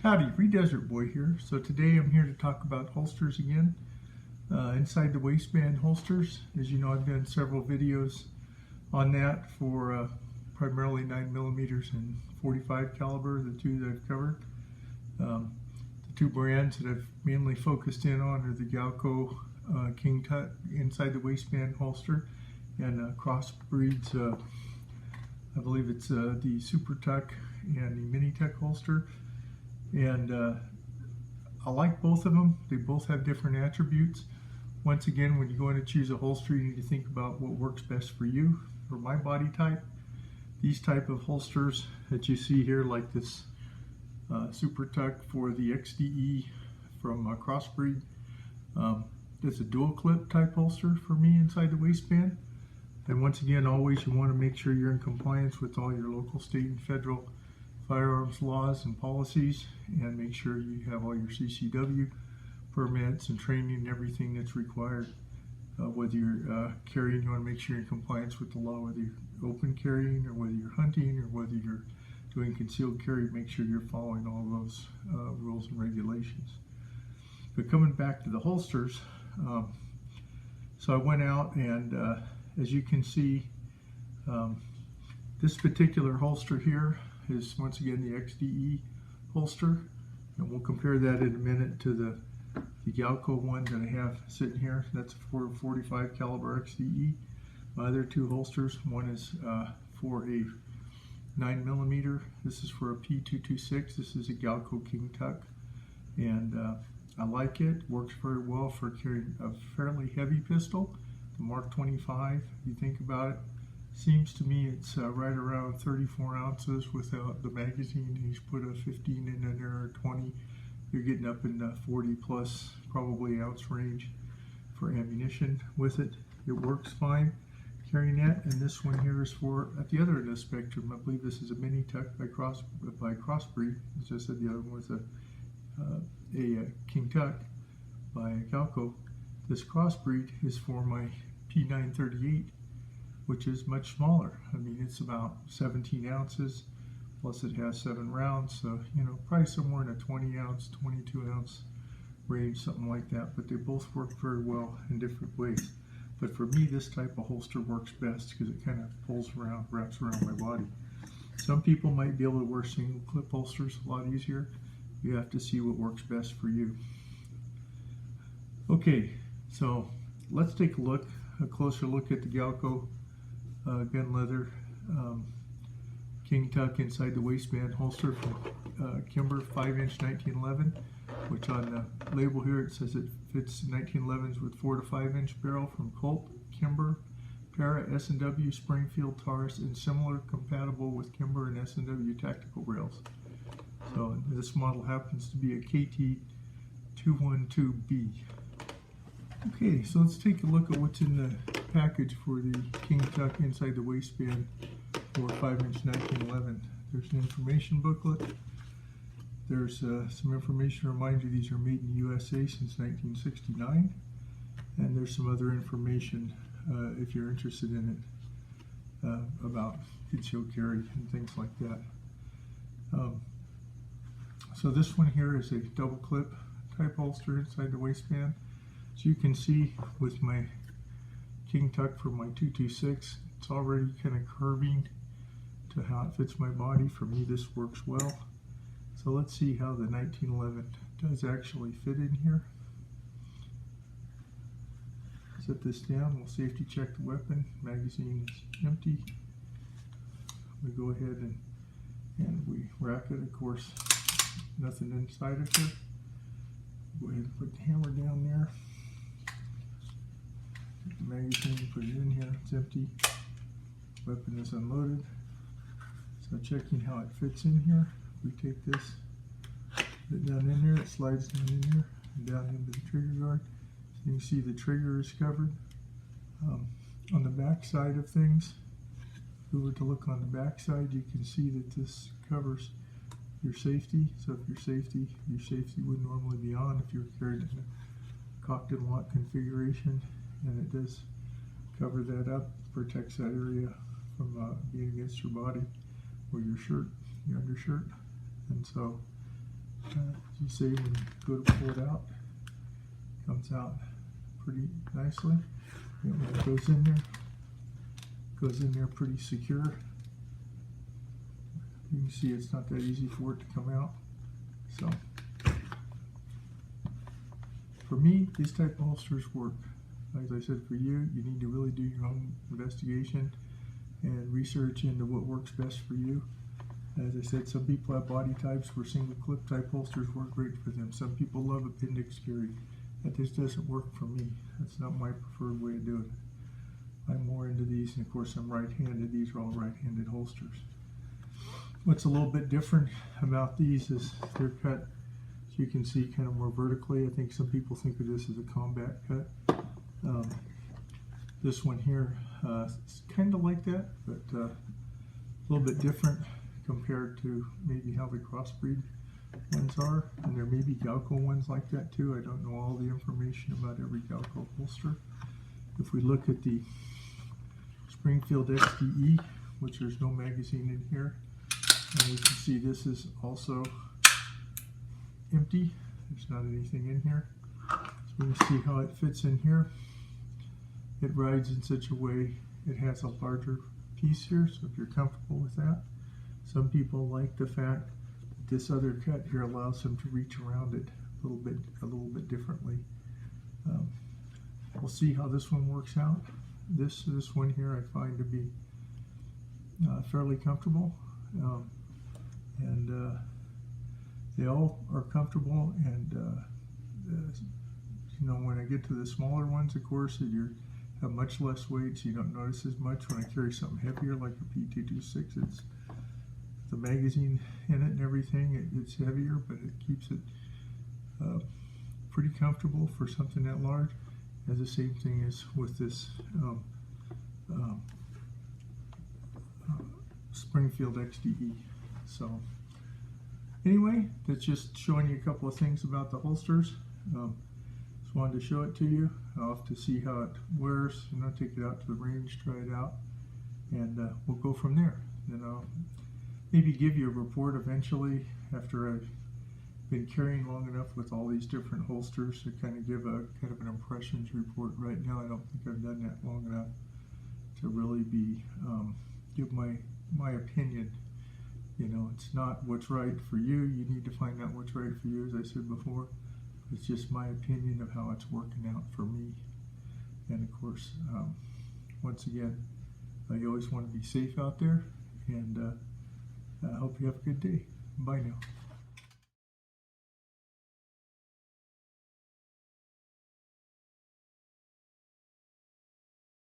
Howdy, Desert Boy here. So today I'm here to talk about holsters again, inside the waistband holsters. As you know, I've done several videos on that for primarily 9mm and 45 caliber, the two that I've covered. The two brands that I've mainly focused in on are the Galco KingTuk inside the waistband holster and CrossBreed's, I believe it's the SuperTuck and the MiniTuck holster. And I like both of them. They both have different attributes. Once again, when you go in to choose a holster, you need to think about what works best for you. For my body type, these type of holsters that you see here, like this SuperTuck for the XDE from CrossBreed, it's a dual clip type holster for me inside the waistband. And once again, always you want to make sure you're in compliance with all your local, state, and federal firearms laws and policies, and make sure you have all your CCW permits and training and everything that's required. Whether you're carrying, you want to make sure you're in compliance with the law, whether you're open carrying or whether you're hunting or whether you're doing concealed carry, make sure you're following all those rules and regulations. But coming back to the holsters, so I went out and as you can see, this particular holster here is once again the XDE holster, and we'll compare that in a minute to the Galco one that I have sitting here. That's for 45 caliber XDE. My other two holsters, one is for a 9mm. This is for a P226. This is a Galco KingTuk, and I like it. Works very well for carrying a fairly heavy pistol. The Mark 25, if you think about it, seems to me it's right around 34 ounces without the magazine. You put a 15 in there or 20, you're getting up in the 40 plus probably ounce range for ammunition with it. It works fine carrying that. And this one here is for at the other end of the spectrum. I believe this is a MiniTuck by CrossBreed. As I said, the other one was a KingTuk by Galco. This CrossBreed is for my P938, which is much smaller. I mean, it's about 17 ounces, plus it has 7 rounds, so, you know, probably somewhere in a 20 ounce, 22 ounce range, something like that. But they both work very well in different ways. But for me, this type of holster works best because it kind of pulls around, wraps around my body. Some people might be able to wear single clip holsters a lot easier. You have to see what works best for you. Okay, so let's take a closer look at the Galco gun leather KingTuk inside the waistband holster from Kimber 5-inch 1911, which on the label here it says it fits 1911s with 4 to 5-inch barrel from Colt, Kimber, Para, S&W, Springfield, Taurus, and similar, compatible with Kimber and S&W tactical rails. So this model happens to be a KT212B. Okay, so let's take a look at what's in the package for the KingTuk inside the waistband for 5-inch 1911. There's an information booklet. There's some information to remind you these are made in the USA since 1969. And there's some other information if you're interested in it about concealed carry and things like that. So this one here is a double clip type holster inside the waistband. So you can see with my KingTuk for my 226, it's already kind of curving to how it fits my body. For me, this works well. So let's see how the 1911 does actually fit in here. Set this down, we'll safety check the weapon. Magazine is empty. We go ahead and we rack it, of course, nothing inside of here. Go ahead and put the hammer down there. Get the magazine, put it in here, it's empty. Weapon is unloaded. So checking how it fits in here. We take this, put it down in there, it slides down in here and down into the trigger guard. So you can see the trigger is covered. On the back side of things, if we were to look on the back side, you can see that this covers your safety. So if your safety would normally be on if you're carried in a cocked and locked configuration, and it does cover that up, protects that area from being against your body or your shirt, your undershirt. And so As you see, when you go to pull it out, it comes out pretty nicely. And when it goes in there pretty secure. You can see it's not that easy for it to come out. So, for me, these type of holsters work. As I said, for you, you need to really do your own investigation and research into what works best for you. As I said, some people have body types where single clip type holsters work great for them. Some people love appendix carry. That just doesn't work for me. That's not my preferred way of doing it. I'm more into these, and of course I'm right-handed. These are all right-handed holsters. What's a little bit different about these is they're cut, as you can see, kind of more vertically. I think some people think of this as a combat cut. This one here is kind of like that, but a little bit different compared to maybe how the CrossBreed ones are. And there may be Galco ones like that too. I don't know all the information about every Galco holster. If we look at the Springfield XDE, which there's no magazine in here, and we can see this is also empty. There's not anything in here. So we can see how it fits in here. It rides in such a way, it has a larger piece here, so if you're comfortable with that. Some people like the fact that this other cut here allows them to reach around it a little bit differently. We'll see how this one works out. This one here I find to be fairly comfortable, and they all are comfortable. And you know, when I get to the smaller ones, of course, you have much less weight, so you don't notice as much. When I carry something heavier like a P226, it's the magazine in it and everything. It's heavier, but it keeps it pretty comfortable for something that large. And the same thing is with this Springfield XDE. So anyway, that's just showing you a couple of things about the holsters. Just wanted to show it to you. I'll have to see how it wears, you know, take it out to the range, try it out, and we'll go from there. Then I'll maybe give you a report eventually after I've been carrying long enough with all these different holsters to kind of give a kind of an impressions report. Right now I don't think I've done that long enough to really be give my opinion. You know, it's not what's right for you. You need to find out what's right for you, as I said before. It's just my opinion of how it's working out for me. And of course, once again, you always want to be safe out there, and I hope you have a good day. Bye now.